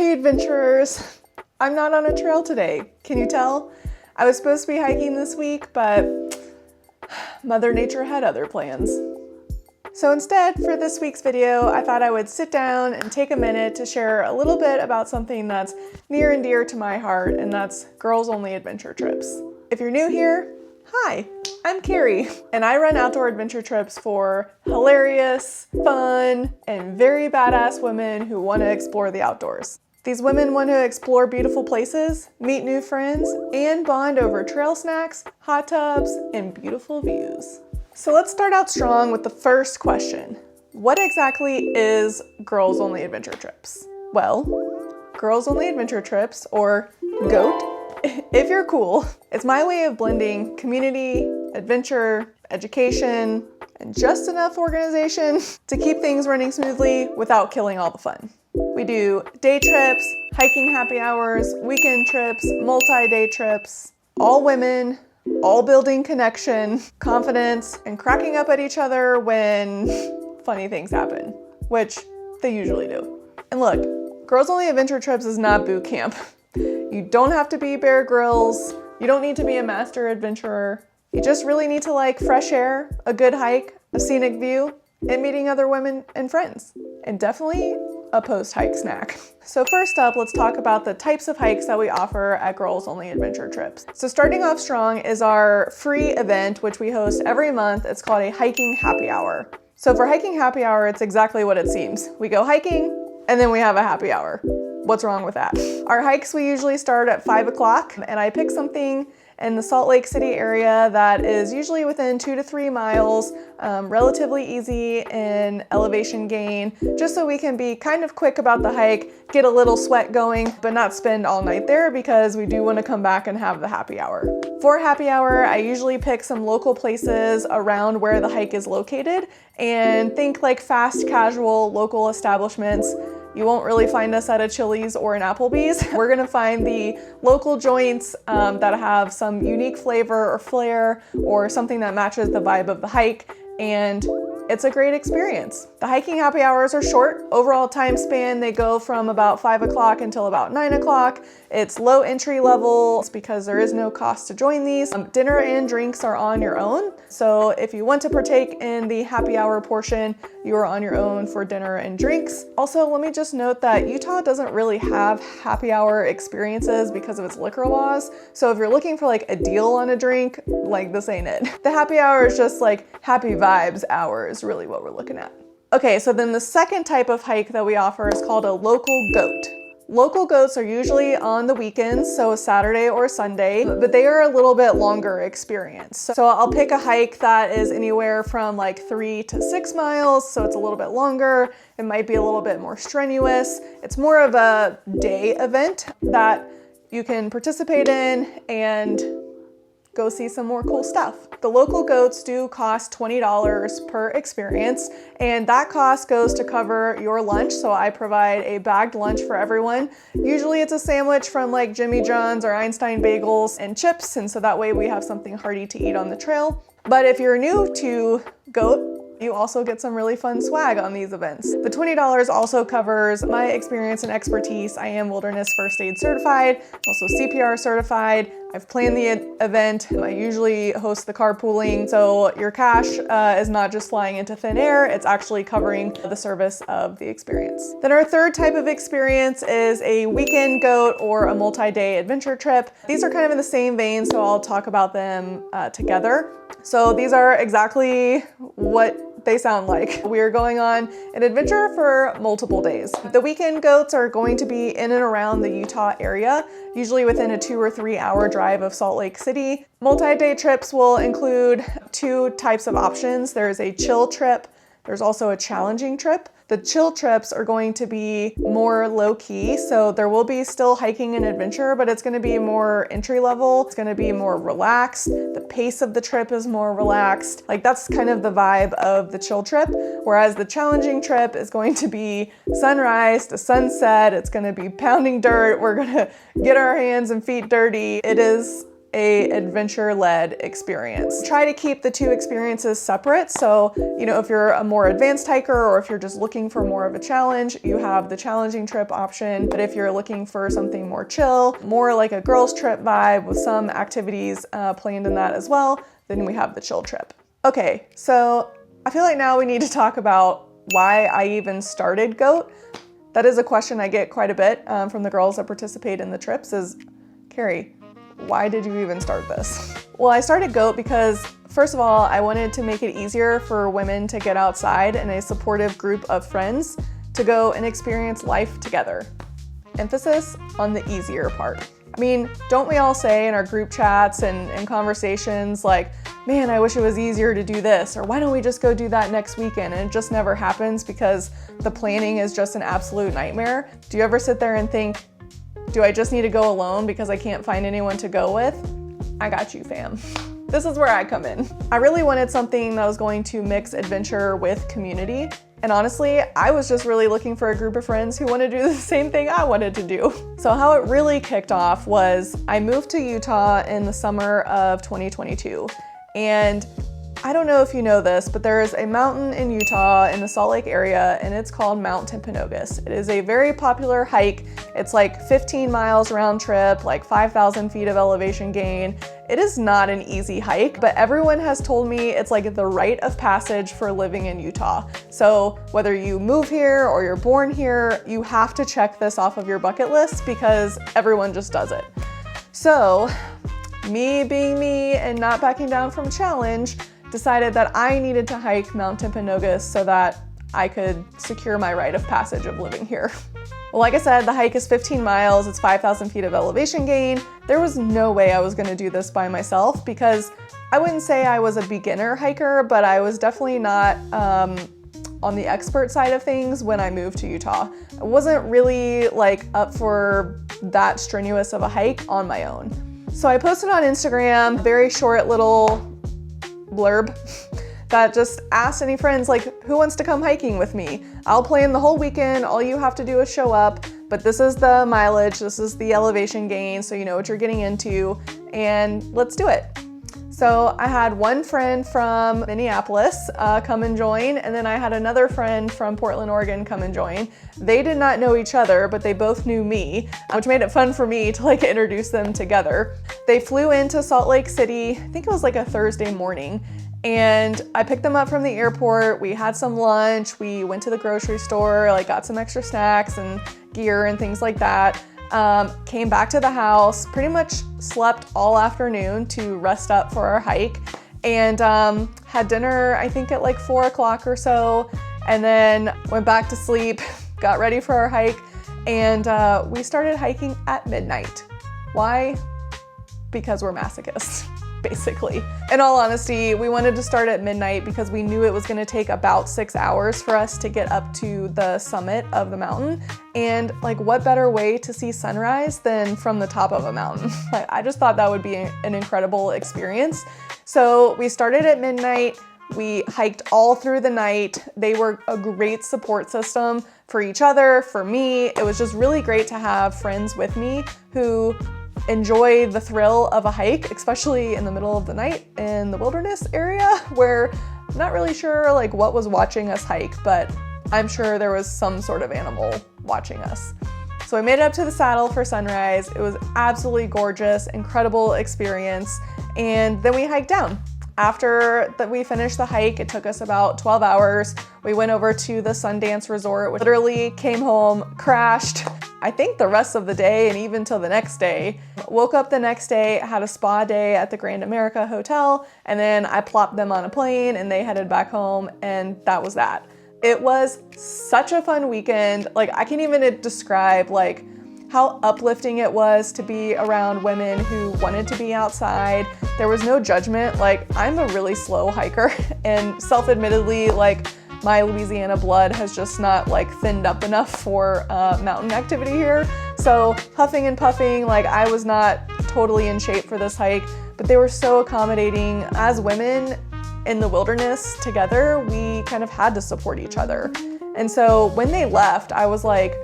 Hey adventurers! I'm not on a trail today. Can you tell? I was supposed to be hiking this week, but Mother Nature had other plans. So instead, for this week's video, I thought I would sit down and take a minute to share a little bit about something that's near and dear to my heart, and that's girls-only adventure trips. If you're new here, hi, I'm Carrie, and I run outdoor adventure trips for hilarious, fun, and very badass women who want to explore the outdoors. These women want to explore beautiful places, meet new friends, and bond over trail snacks, hot tubs, and beautiful views. So let's start out strong with the first question. What exactly is girls-only adventure trips? Well, girls-only adventure trips, or GOAT, if you're cool, it's my way of blending community, adventure, education, and just enough organization to keep things running smoothly without killing all the fun. We do day trips, hiking happy hours, weekend trips, multi-day trips, all women, all building connection, confidence, and cracking up at each other when funny things happen, which they usually do. And look, Girls Only Adventure Trips is not boot camp. You don't have to be Bear Grylls. You don't need to be a master adventurer. You just really need to like fresh air, a good hike, a scenic view, and meeting other women and friends. And definitely a post-hike snack. So first up, let's talk about the types of hikes that we offer at Girls Only Adventure Trips. So starting off strong is our free event, which we host every month. It's called a hiking happy hour. So for hiking happy hour, it's exactly what it seems. We go hiking and then we have a happy hour. What's wrong with that? Our hikes, we usually start at 5 o'clock, and I pick something in the Salt Lake City area that is usually within 2 to 3 miles, relatively easy in elevation gain, just so we can be kind of quick about the hike, get a little sweat going, but not spend all night there because we do want to come back and have the happy hour. For happy hour, I usually pick some local places around where the hike is located and think like fast casual local establishments. You won't really find us at a Chili's or an Applebee's. We're gonna find the local joints that have some unique flavor or flair or something that matches the vibe of the hike, and it's a great experience. The hiking happy hours are short. Overall time span, they go from about 5 o'clock until about 9 o'clock. It's low entry level because there is no cost to join these. Dinner and drinks are on your own. So if you want to partake in the happy hour portion, you are on your own for dinner and drinks. Also, let me just note that Utah doesn't really have happy hour experiences because of its liquor laws. So if you're looking for like a deal on a drink, like this ain't it. The happy hour is just like happy vibes hour is really what we're looking at. Okay, so then the second type of hike that we offer is called a local goat. Local goats are usually on the weekends, so Saturday or Sunday, but they are a little bit longer experience. So I'll pick a hike that is anywhere from like 3 to 6 miles, so it's a little bit longer. It might be a little bit more strenuous. It's more of a day event that you can participate in and go see some more cool stuff. The local goats do cost $20 per experience, and that cost goes to cover your lunch. So I provide a bagged lunch for everyone. Usually it's a sandwich from like Jimmy John's or Einstein Bagels and chips, and so that way we have something hearty to eat on the trail. But if you're new to GOAT, you also get some really fun swag on these events. The $20 also covers my experience and expertise. I am wilderness first aid certified, also CPR certified. I've planned the event. I usually host the carpooling, so your cash is not just flying into thin air, it's actually covering the service of the experience. Then our third type of experience is a weekend goat or a multi-day adventure trip. These are kind of in the same vein, so I'll talk about them together. So these are exactly what they sound like. We are going on an adventure for multiple days. The weekend goats are going to be in and around the Utah area, usually within a 2 or 3 hour drive of Salt Lake City. Multi-day trips will include 2 types of options. There's a chill trip. There's also a challenging trip. The chill trips are going to be more low-key, so there will be still hiking and adventure, but it's gonna be more entry level. It's gonna be more relaxed. The pace of the trip is more relaxed. Like that's kind of the vibe of the chill trip, whereas the challenging trip is going to be sunrise to sunset. It's gonna be pounding dirt. We're gonna get our hands and feet dirty. It is a adventure-led experience. Try to keep the two experiences separate. So, if you're a more advanced hiker or if you're just looking for more of a challenge, you have the challenging trip option. But if you're looking for something more chill, more like a girls trip vibe with some activities planned in that as well, then we have the chill trip. Okay, so I feel like now we need to talk about why I even started GOAT. That is a question I get quite a bit from the girls that participate in the trips is, Carrie, why did you even start this? Well, I started GOAT because, first of all, I wanted to make it easier for women to get outside and a supportive group of friends to go and experience life together. Emphasis on the easier part. I mean, don't we all say in our group chats and conversations like, man, I wish it was easier to do this, or why don't we just go do that next weekend? And it just never happens because the planning is just an absolute nightmare. Do you ever sit there and think, do I just need to go alone because I can't find anyone to go with? I got you, fam. This is where I come in. I really wanted something that was going to mix adventure with community. And honestly, I was just really looking for a group of friends who want to do the same thing I wanted to do. So how it really kicked off was I moved to Utah in the summer of 2022. And I don't know if you know this, but there is a mountain in Utah in the Salt Lake area, and it's called Mount Timpanogos. It is a very popular hike. It's like 15 miles round trip, like 5,000 feet of elevation gain. It is not an easy hike, but everyone has told me it's like the rite of passage for living in Utah. So whether you move here or you're born here, you have to check this off of your bucket list because everyone just does it. So me being me and not backing down from a challenge, decided that I needed to hike Mount Timpanogos so that I could secure my rite of passage of living here. Well, like I said, the hike is 15 miles, it's 5,000 feet of elevation gain. There was no way I was gonna do this by myself because I wouldn't say I was a beginner hiker, but I was definitely not on the expert side of things when I moved to Utah. I wasn't really like up for that strenuous of a hike on my own. So I posted on Instagram, very short little blurb that just asked any friends like, who wants to come hiking with me? I'll plan the whole weekend, all you have to do is show up, but this is the mileage, this is the elevation gain, so you know what you're getting into, and let's do it. So I had one friend from Minneapolis come and join, and then I had another friend from Portland, Oregon come and join. They did not know each other, but they both knew me, which made it fun for me to like introduce them together. They flew into Salt Lake City, I think it was like a Thursday morning, and I picked them up from the airport. We had some lunch, we went to the grocery store, like got some extra snacks and gear and things like that. Came back to the house, pretty much slept all afternoon to rest up for our hike, and had dinner I think at like 4 o'clock or so, and then went back to sleep, got ready for our hike, and we started hiking at midnight. Why? Because we're masochists. Basically. In all honesty, we wanted to start at midnight because we knew it was going to take about 6 hours for us to get up to the summit of the mountain. And like, what better way to see sunrise than from the top of a mountain? I just thought that would be an incredible experience. So we started at midnight. We hiked all through the night. They were a great support system for each other, for me. It was just really great to have friends with me who enjoy the thrill of a hike, especially in the middle of the night in the wilderness area where I'm not really sure like what was watching us hike, but I'm sure there was some sort of animal watching us. So I made it up to the saddle for sunrise. It was absolutely gorgeous, incredible experience. And then we hiked down. After that we finished the hike, it took us about 12 hours. We went over to the Sundance Resort, which literally came home, crashed, I think the rest of the day and even till the next day. Woke up the next day, had a spa day at the Grand America Hotel, and then I plopped them on a plane and they headed back home, and that was that. It was such a fun weekend. Like, I can't even describe like how uplifting it was to be around women who wanted to be outside. There was no judgment. Like, I'm a really slow hiker, and self-admittedly, like, my Louisiana blood has just not like thinned up enough for mountain activity here. So huffing and puffing, like, I was not totally in shape for this hike, but they were so accommodating. As women in the wilderness together, we kind of had to support each other. And so when they left, I was like,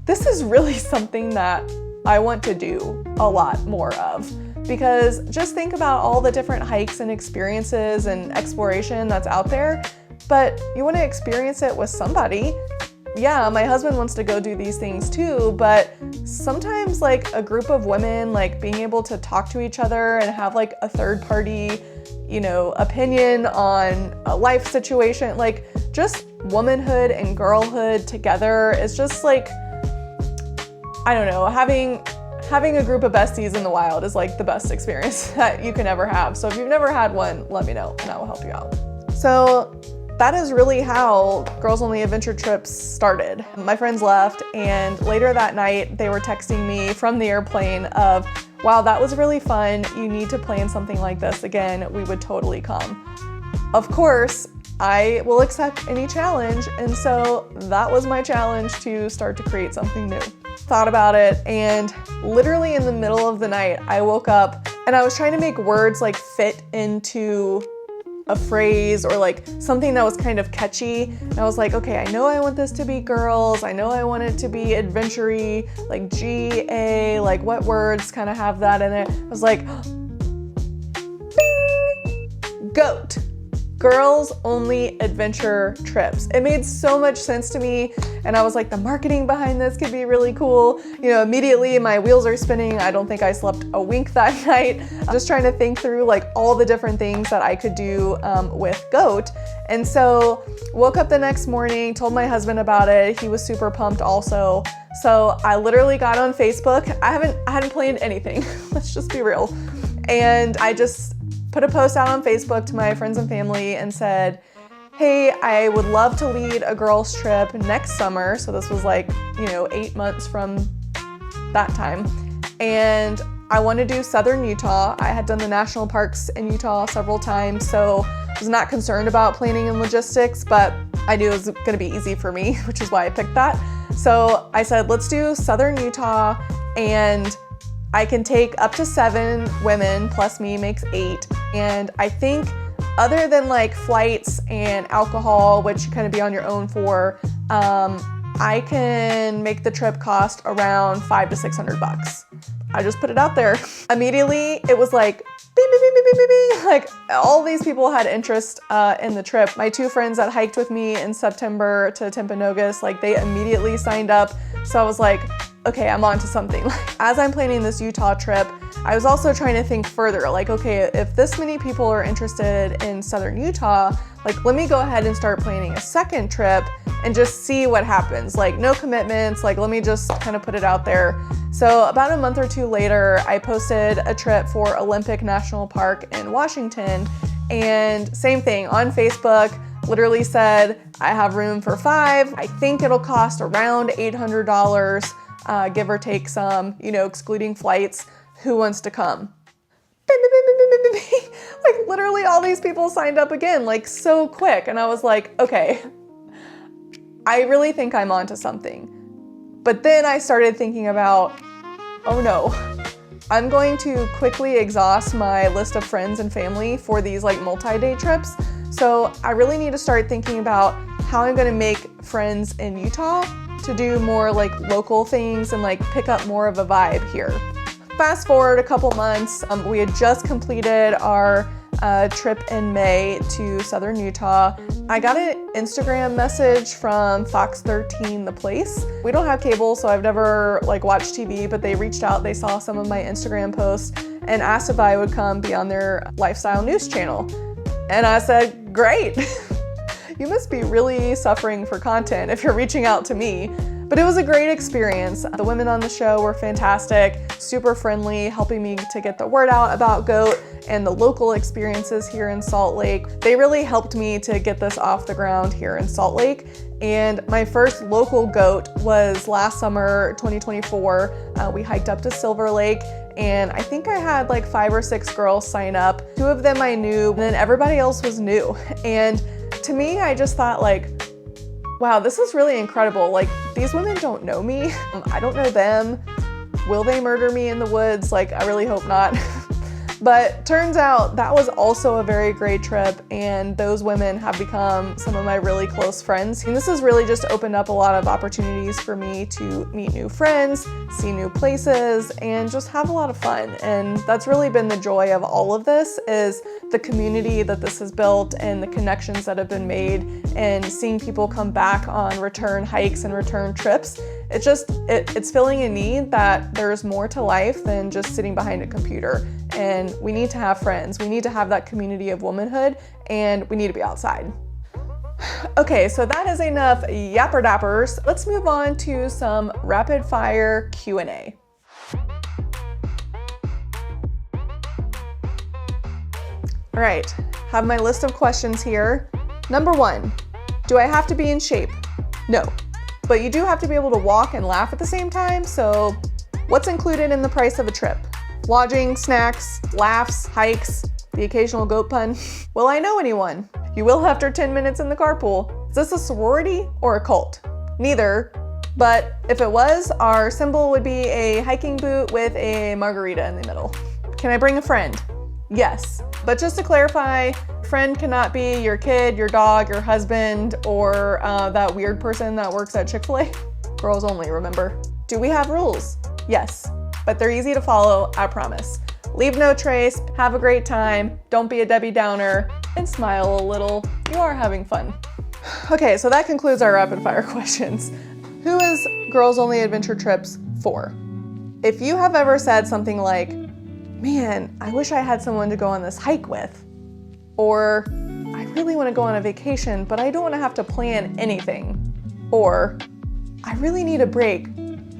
this is really something that I want to do a lot more of. because just think about all the different hikes and experiences and exploration that's out there, but you want to experience it with somebody. Yeah, my husband wants to go do these things too, but sometimes like a group of women, like being able to talk to each other and have like a third party, opinion on a life situation, like just womanhood and girlhood together is just like, I don't know, having a group of besties in the wild is like the best experience that you can ever have. So if you've never had one, let me know and I will help you out. So that is really how Girls Only Adventure Trips started. My friends left, and later that night they were texting me from the airplane of, wow, that was really fun. You need to plan something like this again. We would totally come. Of course, I will accept any challenge, and so that was my challenge to start to create something new. Thought about it, and literally in the middle of the night, I woke up and I was trying to make words like fit into a phrase or like something that was kind of catchy. And I was like, okay, I know I want this to be girls. I know I want it to be adventure-y, like G-A, like what words kind of have that in it? I was like, bing, GOAT. Girls Only Adventure Trips. It made so much sense to me, and I was like, the marketing behind this could be really cool. Immediately my wheels are spinning. I don't think I slept a wink that night. I'm just trying to think through like all the different things that I could do with GOAT. And so woke up the next morning, told my husband about it. He was super pumped also. So I literally got on Facebook. I hadn't planned anything. Let's just be real. And I just put a post out on Facebook to my friends and family and said, hey, I would love to lead a girls trip next summer. So this was like, 8 months from that time. And I want to do Southern Utah. I had done the national parks in Utah several times, so I was not concerned about planning and logistics, but I knew it was going to be easy for me, which is why I picked that. So I said, let's do Southern Utah, and I can take up to 7 women, plus me makes 8. And I think other than like flights and alcohol, which you kind of be on your own for, I can make the trip cost around $500 to $600. I just put it out there. Immediately, it was like, beep, beep, beep, beep, beep, beep, beep. Like all these people had interest in the trip. My 2 friends that hiked with me in September to Timpanogos, like they immediately signed up. So I was like, okay, I'm on to something. As I'm planning this Utah trip, I was also trying to think further, like, okay, if this many people are interested in Southern Utah, like, let me go ahead and start planning a second trip and just see what happens. Like, no commitments, like, let me just kind of put it out there. So about a month or 2 later, I posted a trip for Olympic National Park in Washington, and same thing on Facebook, literally said, I have room for 5. I think it'll cost around $800. Give or take some, excluding flights. Who wants to come? Like literally all these people signed up again, like so quick. And I was like, okay, I really think I'm onto something. But then I started thinking about, oh no, I'm going to quickly exhaust my list of friends and family for these like multi-day trips. So I really need to start thinking about how I'm gonna make friends in Utah to do more like local things and like pick up more of a vibe here. Fast forward a couple months, we had just completed our trip in May to Southern Utah. I got an Instagram message from Fox 13 The Place. We don't have cable, so I've never like watched TV, but they reached out, they saw some of my Instagram posts and asked if I would come be on their lifestyle news channel. And I said, great. You must be really suffering for content if you're reaching out to me. But it was a great experience. The women on the show were fantastic, super friendly, helping me to get the word out about GOAT and the local experiences here in Salt Lake. They really helped me to get this off the ground here in Salt Lake. And my first local GOAT was last summer, 2024. We hiked up to Silver Lake, and I think I had like 5 or 6 girls sign up. 2 of them I knew, and then everybody else was new. And to me, I just thought like, wow, this is really incredible. Like, these women don't know me. I don't know them. Will they murder me in the woods? Like, I really hope not. But turns out that was also a very great trip, and those women have become some of my really close friends. And this has really just opened up a lot of opportunities for me to meet new friends, see new places, and just have a lot of fun. And that's really been the joy of all of this, is the community that this has built and the connections that have been made, and seeing people come back on return hikes and return trips. It's filling a need that there's more to life than just sitting behind a computer. And we need to have friends. We need to have that community of womanhood, and we need to be outside. Okay, so that is enough yapper dappers. Let's move on to some rapid fire Q&A. All right, have my list of questions here. Number 1, do I have to be in shape? No, but you do have to be able to walk and laugh at the same time. So what's included in the price of a trip? Lodging, snacks, laughs, hikes, the occasional goat pun. Will I know anyone? You will after 10 minutes in the carpool. Is this a sorority or a cult? Neither, but if it was, our symbol would be a hiking boot with a margarita in the middle. Can I bring a friend? Yes, but just to clarify, friend cannot be your kid, your dog, your husband, or that weird person that works at Chick-fil-A. Girls only, remember. Do we have rules? Yes, but they're easy to follow, I promise. Leave no trace, have a great time, don't be a Debbie Downer, and smile a little. You are having fun. Okay, so that concludes our rapid fire questions. Who is Girls Only Adventure Trips for? If you have ever said something like, man, I wish I had someone to go on this hike with, or I really want to go on a vacation, but I don't want to have to plan anything, or I really need a break,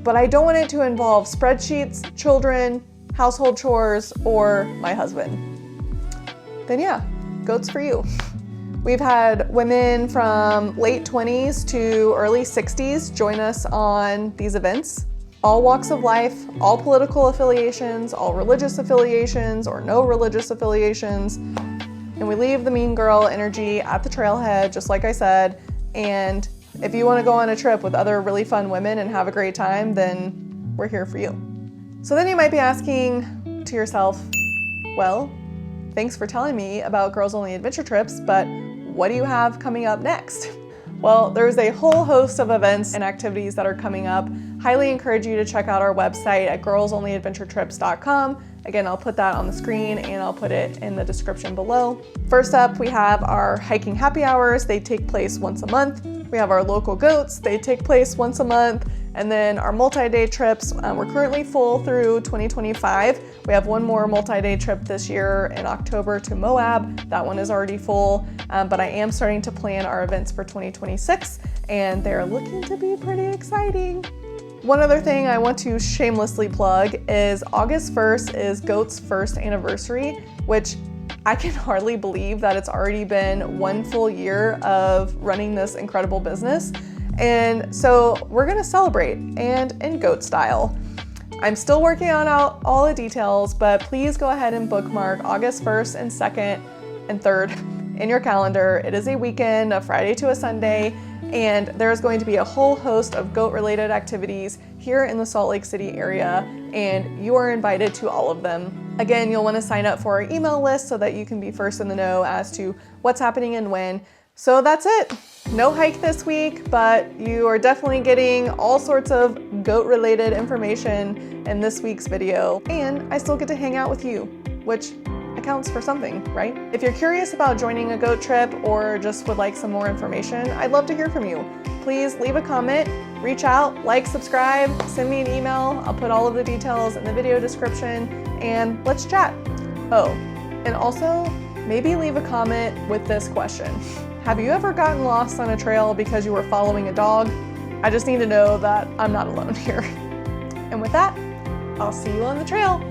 but I don't want it to involve spreadsheets, children, household chores, or my husband, then yeah, goat's for you. We've had women from late 20s to early 60s join us on these events. All walks of life, all political affiliations, all religious affiliations, or no religious affiliations. And we leave the mean girl energy at the trailhead, just like I said. And if you want to go on a trip with other really fun women and have a great time, then we're here for you. So then you might be asking to yourself, well, thanks for telling me about Girls Only Adventure Trips, but what do you have coming up next? Well, there's a whole host of events and activities that are coming up. Highly encourage you to check out our website at girlsonlyadventuretrips.com. Again, I'll put that on the screen and I'll put it in the description below. First up, we have our hiking happy hours. They take place once a month. We have our local goats. They take place once a month. And then our multi-day trips, we're currently full through 2025. We have one more multi-day trip this year in October to Moab. That one is already full, but I am starting to plan our events for 2026, and they're looking to be pretty exciting. One other thing I want to shamelessly plug is August 1st is GOAT's first anniversary, which I can hardly believe that it's already been one full year of running this incredible business. And so we're gonna celebrate, and in GOAT style. I'm still working on all the details, but please go ahead and bookmark August 1st and 2nd and 3rd in your calendar. It is a weekend, a Friday to a Sunday, and there's going to be a whole host of GOAT-related activities here in the Salt Lake City area, and you are invited to all of them. Again, you'll want to sign up for our email list so that you can be first in the know as to what's happening and when. So that's it. No hike this week, but you are definitely getting all sorts of GOAT-related information in this week's video, and I still get to hang out with you, which accounts for something, right? If you're curious about joining a GOAT trip or just would like some more information, I'd love to hear from you. Please leave a comment, reach out, like, subscribe, send me an email. I'll put all of the details in the video description, and let's chat. Oh, and also maybe leave a comment with this question. Have you ever gotten lost on a trail because you were following a dog? I just need to know that I'm not alone here. And with that, I'll see you on the trail.